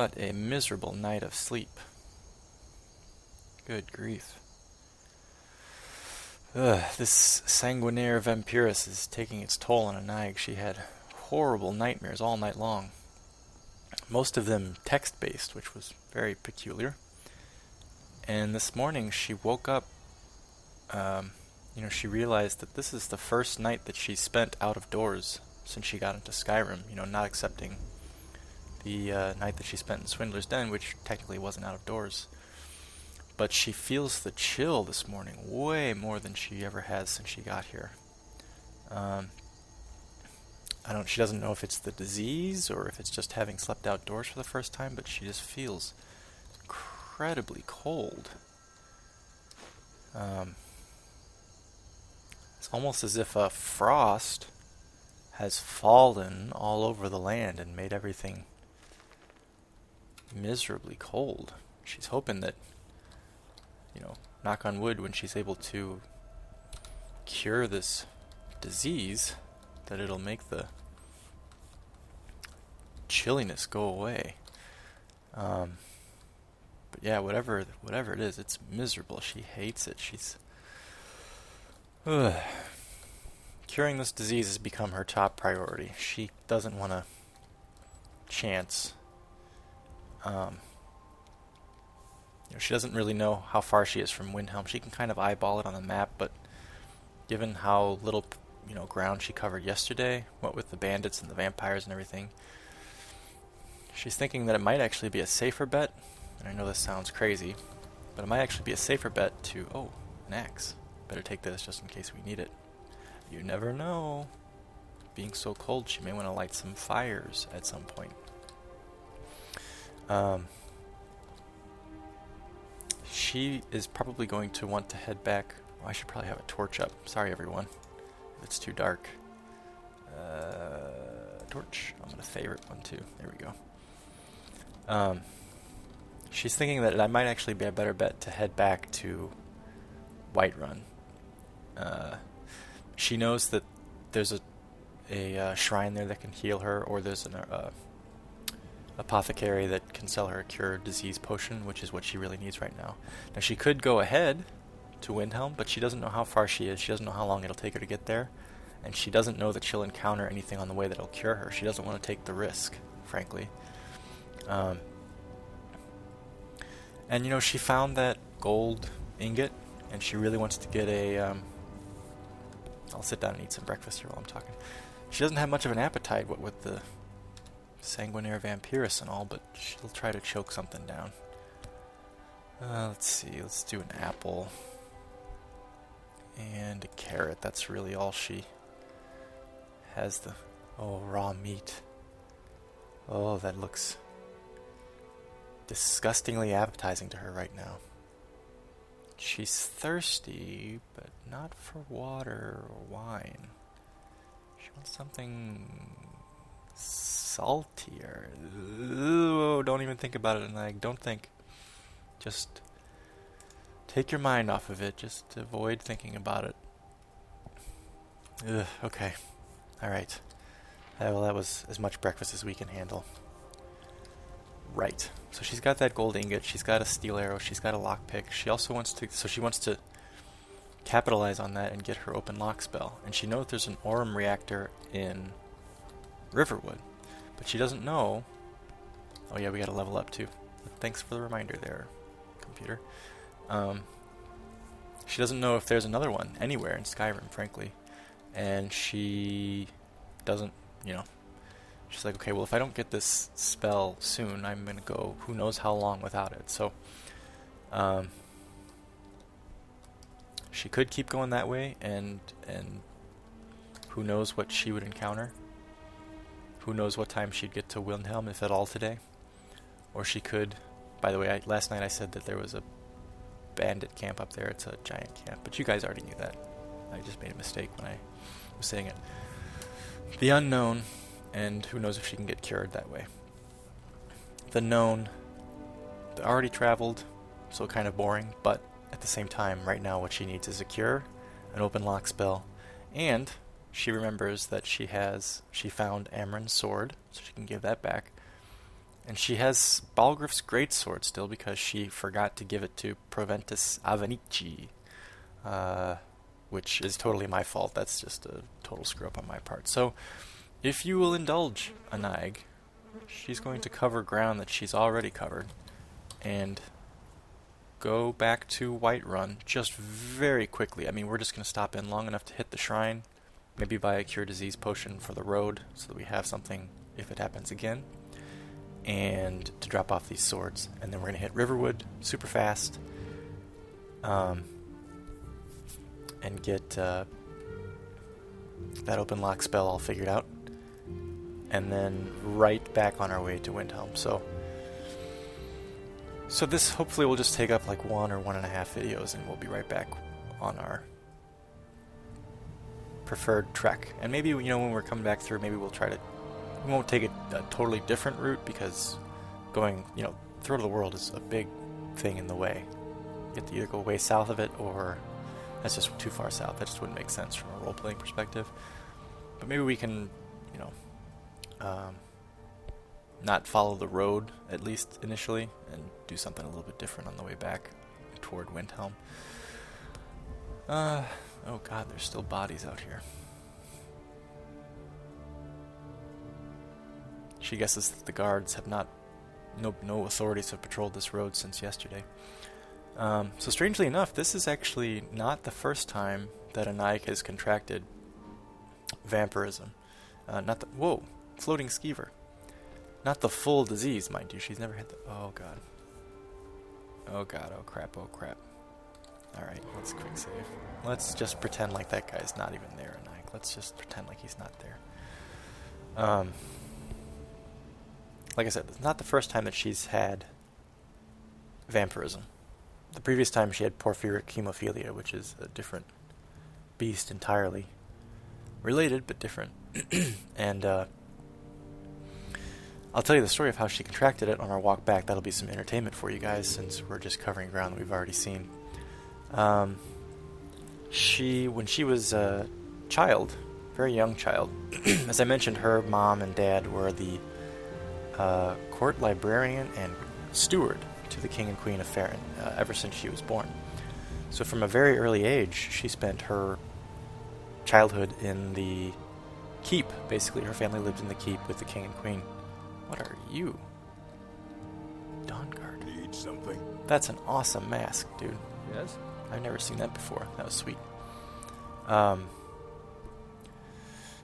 What a miserable night of sleep. Good grief. This sanguinaire vampiress is taking its toll on a Nag. She had horrible nightmares all night long. Most of them text-based, which was very peculiar. And this morning she woke up, she realized that this is the first night that she spent out of doors since she got into Skyrim, not accepting the night that she spent in Swindler's Den, which technically wasn't out of doors. But she feels the chill this morning way more than she ever has since she got here. She doesn't know if it's the disease or if it's just having slept outdoors for the first time, but she just feels incredibly cold. It's almost as if a frost has fallen all over the land and made everything miserably cold. She's hoping that, knock on wood, when she's able to cure this disease, that it'll make the chilliness go away. But yeah, whatever it is, it's miserable. She hates it. Curing this disease has become her top priority. She doesn't want to chance. She doesn't really know how far she is from Windhelm. She can kind of eyeball it on the map, but given how little, ground she covered yesterday, what with the bandits and the vampires and everything, she's thinking that it might actually be a safer bet. And I know this sounds crazy, but it might actually be a safer bet to, an axe. Better take this just in case we need it. You never know. Being so cold, she may want to light some fires at some point. She is probably going to want to head back. I should probably have a torch up. Sorry, everyone. If it's too dark. Torch. I'm going to favorite one, too. There we go. She's thinking that it might actually be a better bet to head back to Whiterun. She knows that there's a shrine there that can heal her, or there's an apothecary that can sell her a cure disease potion, which is what she really needs right now. Now, she could go ahead to Windhelm, but she doesn't know how far she is. She doesn't know how long it'll take her to get there, and she doesn't know that she'll encounter anything on the way that'll cure her. She doesn't want to take the risk, frankly. And she found that gold ingot, and she really wants to get a I'll sit down and eat some breakfast here while I'm talking. She doesn't have much of an appetite, what with the sanguinaire vampiress and all, but she'll try to choke something down. Let's see, let's do an apple and a carrot. That's really all she has. Raw meat. Oh, that looks disgustingly appetizing to her right now. She's thirsty, but not for water or wine. She wants something saltier. Ooh, don't even think about it, and don't think. Just take your mind off of it. Just avoid thinking about it. Okay. Alright. Well, that was as much breakfast as we can handle. Right. So she's got that gold ingot, she's got a steel arrow, she's got a lockpick. She also wants to capitalize on that and get her open lock spell. And she knows there's an Aurum reactor in Riverwood, but she doesn't know. Oh yeah, we gotta level up too. Thanks for the reminder there, computer. She doesn't know if there's another one anywhere in Skyrim, frankly. And she doesn't, she's like, okay, well, if I don't get this spell soon, I'm going to go who knows how long without it. So, she could keep going that way, and who knows what she would encounter. Who knows what time she'd get to Windhelm, if at all, today. Or she could, by the way, last night I said that there was a bandit camp up there. It's a giant camp, but you guys already knew that. I just made a mistake when I was saying it. The unknown, and who knows if she can get cured that way. The known, already traveled, so kind of boring, but at the same time, right now what she needs is a cure, an open lock spell, and she remembers that she found Amren's sword, so she can give that back, And she has Balgriff's greatsword still because she forgot to give it to Proventus Avenici, which is totally my fault. That's just a total screw up on my part. So, if you will indulge Anaig, she's going to cover ground that she's already covered, and go back to Whiterun just very quickly. I mean, we're just going to stop in long enough to hit the shrine, maybe buy a cure disease potion for the road so that we have something if it happens again, and to drop off these swords. And then we're going to hit Riverwood super fast, and get that open lock spell all figured out, and then right back on our way to Windhelm. So this hopefully will just take up like 1 or 1.5 videos, and we'll be right back on our preferred trek. And maybe, you know, when we're coming back through, maybe we won't take a totally different route, because going, you know, Throat of the World is a big thing in the way. You have to either go way south of it, or that's just too far south. That just wouldn't make sense from a role-playing perspective. But maybe we can, you know, not follow the road, at least initially, and do something a little bit different on the way back toward Windhelm. Oh god, there's still bodies out here. She guesses that the guards have no authorities have patrolled this road since yesterday. So strangely enough, this is actually not the first time that Anaig has contracted vampirism. Whoa, floating skeever. Not the full disease, mind you. She's never had the... Oh god. Oh god, oh crap, oh crap. Alright, let's quick save. Let's just pretend like that guy's not even there, Anaig. Let's just pretend like he's not there. Like I said, it's not the first time that she's had vampirism. The previous time she had porphyric hemophilia, which is a different beast entirely. Related, but different. And I'll tell you the story of how she contracted it on our walk back. That'll be some entertainment for you guys, since we're just covering ground that we've already seen. When she was a child, very young child, as I mentioned, her mom and dad were the court librarian and steward to the king and queen of Faerun ever since she was born. So from a very early age, she spent her childhood in the keep. Basically, her family lived in the keep with the king and queen. What are you? Dawnguard. Need something? That's an awesome mask, dude. Yes? I've never seen that before. That was sweet.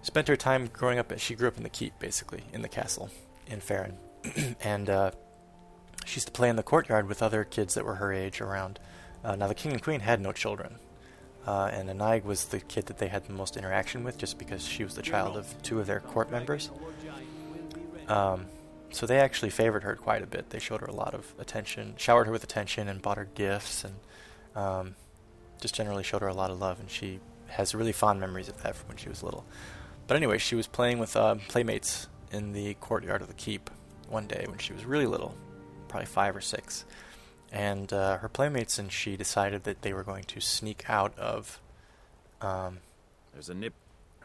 Spent her time growing up... She grew up in the keep, basically, in the castle in Faerun. And she used to play in the courtyard with other kids that were her age around. Now, the king and queen had no children. And Anaig was the kid that they had the most interaction with, just because she was the child of 2 of their court members. So they actually favored her quite a bit. They showed her a lot of attention, showered her with attention, and bought her gifts, and just generally showed her a lot of love. And she has really fond memories of that from when she was little. But anyway, she was playing with playmates in the courtyard of the keep one day when she was really little, probably 5 or 6. And her playmates and she decided that they were going to sneak out of There's a nip.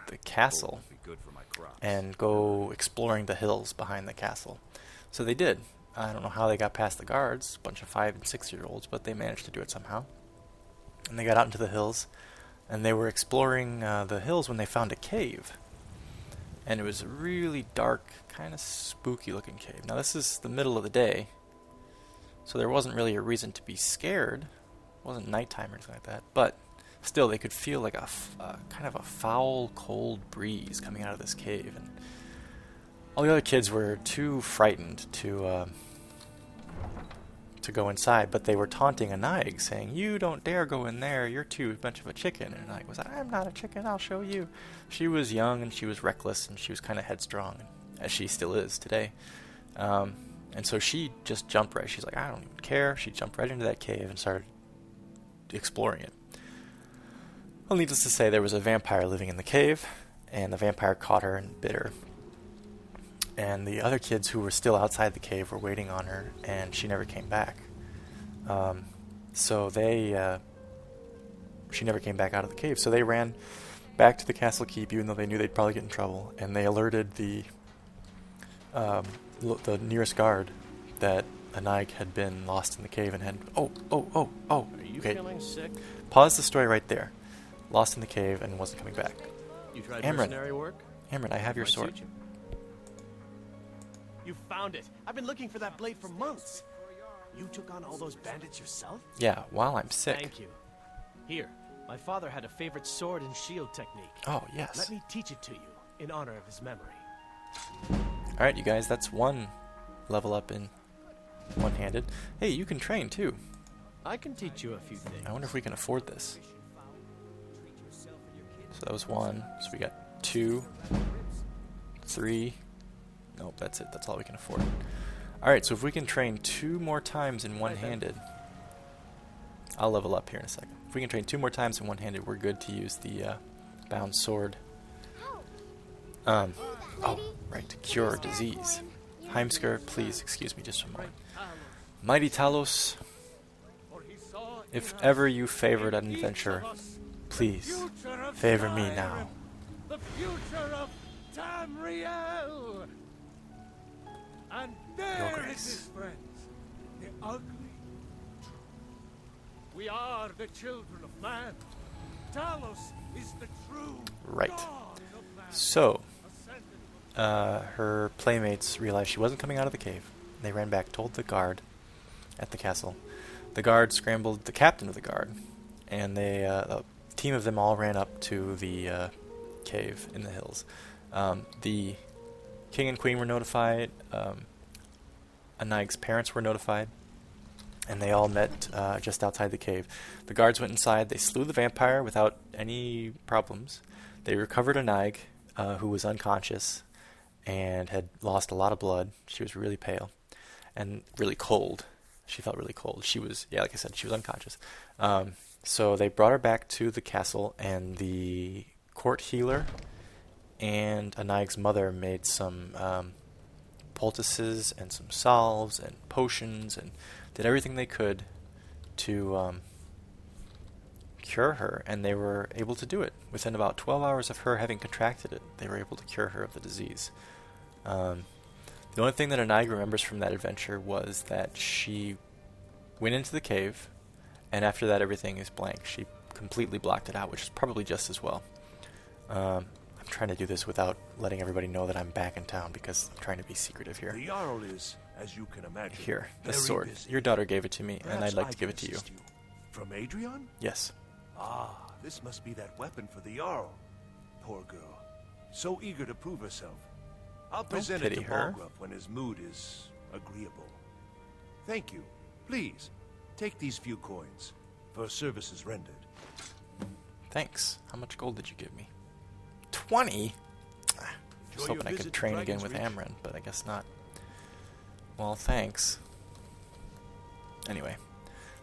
the castle Good for my crops. and go exploring the hills behind the castle. So they did. I don't know how they got past the guards, a bunch of 5 and 6-year-olds, but they managed to do it somehow. And they got out into the hills, and they were exploring the hills when they found a cave. And it was a really dark, kind of spooky-looking cave. Now, this is the middle of the day, so there wasn't really a reason to be scared. It wasn't nighttime or anything like that, but still, they could feel like a kind of a foul, cold breeze coming out of this cave. And all the other kids were too frightened to go inside, but they were taunting Anaig, saying, "You don't dare go in there, you're too much of a chicken." And Anaig was like, "I'm not a chicken, I'll show you." She was young, and she was reckless, and she was kind of headstrong, as she still is today. And so she just jumped right. She's like, "I don't even care." She jumped right into that cave and started exploring it. Well, needless to say, there was a vampire living in the cave, and the vampire caught her and bit her. And the other kids who were still outside the cave were waiting on her, and she never came back. She never came back out of the cave. So they ran back to the castle keep, even though they knew they'd probably get in trouble, and they alerted the the nearest guard that Anaig had been lost in the cave and had... Oh. Are you Okay. feeling sick? Pause the story right there. Lost in the cave and wasn't coming back. You tried Amryn. mercenary work? Amryn, I have your Might sword. suit you found it. I've been looking for that blade for months. You took on all those bandits yourself? Yeah, while I'm sick. Thank you. Here, my father had a favorite sword and shield technique. Oh, yes. Let me teach it to you in honor of his memory. Alright, you guys, that's one level up in one-handed. Hey, you can train, too. I can teach you a few things. I wonder if we can afford this. So that was 1. So we got 2, 3. Nope, that's it. That's all we can afford. Alright, so if we can train 2 more times in one-handed... I'll level up here in a second. If we can train 2 more times in one-handed, we're good to use the bound sword. Oh, right. Cure disease. Heimskr, please excuse me just a moment. Mighty Talos, if ever you favored an adventure, please favor me now. The future of Tamriel. And there Grace. it is, friends. The ugly truth. We are the children of man. Talos is the true Right. God of man. So, Ascended her playmates realized she wasn't coming out of the cave. They ran back, told the guard at the castle. The guard scrambled the captain of the guard, and a team of them all ran up to the cave in the hills. The king and queen were notified. Anaig's parents were notified, and they all met just outside the cave. The guards went inside. They slew the vampire without any problems. They recovered Anaig, who was unconscious and had lost a lot of blood. She was really pale and really cold. She felt really cold. She was, yeah, like I said, she was unconscious. So they brought her back to the castle, and the court healer and Anaig's mother made some poultices and some salves and potions and did everything they could to cure her, and they were able to do it. Within about 12 hours of her having contracted it, they were able to cure her of the disease. The only thing that Anaig remembers from that adventure was that she went into the cave, and after that everything is blank. She completely blocked it out, which is probably just as well. I'm trying to do this without letting everybody know that I'm back in town because I'm trying to be secretive here. The Jarl is, as you can imagine, Here, this very sword. busy. Your daughter gave it to me, and Perhaps I'd like I to give can it to you. assist From Adrian? Yes. Ah, this must be that weapon for the Jarl. Poor girl. So eager to prove herself. I'll present it pity to her. Balgruuf when his mood is agreeable. Thank you. Please, take these few coins for services rendered. Thanks. How much gold did you give me? 20? I was Enjoy hoping your I visit could to train again Dragon's with Reach. Amryn, but I guess not. Well, thanks. Anyway,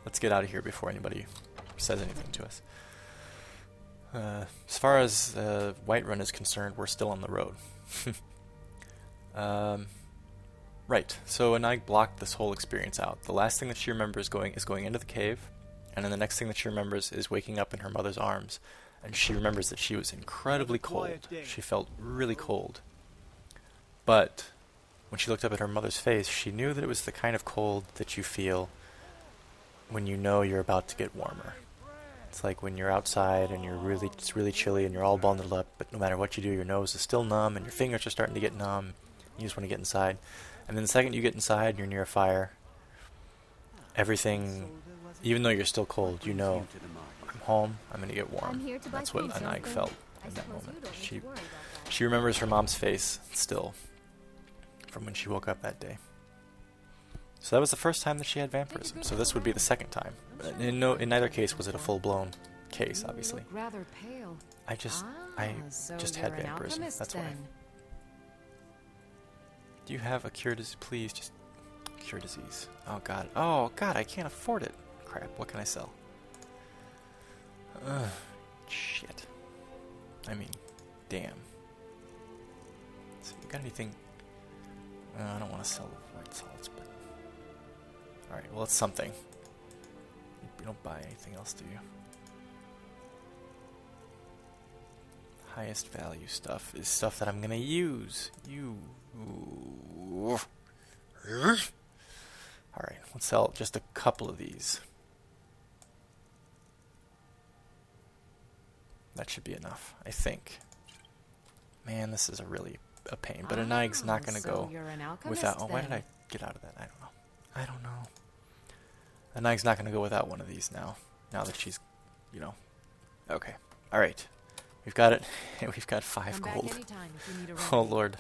let's get out of here before anybody says anything to us. As far as Whiterun is concerned, we're still on the road. Right, so Anaig blocked this whole experience out. The last thing that she remembers going into the cave, and then the next thing that she remembers is waking up in her mother's arms, and she remembers that she was incredibly cold. She felt really cold. But when she looked up at her mother's face, she knew that it was the kind of cold that you feel when you know you're about to get warmer. It's like when you're outside and it's really chilly and you're all bundled up, but no matter what you do, your nose is still numb and your fingers are starting to get numb. You just want to get inside. And then the second you get inside and you're near a fire, everything, even though you're still cold, you know, I'm home, I'm going to get warm. That's what Anaig felt in that moment. She remembers her mom's face still from when she woke up that day. So that was the first time that she had vampirism. So this would be the second time. In neither case was it a full-blown case, obviously. Rather pale. I just had vampirism. That's why. Do you have a cure disease? Please, just cure disease. Oh god. Oh god, I can't afford it. Crap, what can I sell? Shit. I mean, damn. So you got anything? I don't want to sell the white salts, but... Alright, well it's something. You don't buy anything else, do you? Highest value stuff is stuff that I'm gonna use. sell just a couple of these. That should be enough, I think. Man, this is a pain. But a Nig's not going to go without... Oh, why did I get out of that? I don't know. A Nig's not going to go without one of these now. Now that she's, you know... Okay. Alright. We've got it. We've got 5 gold. Oh, Lord.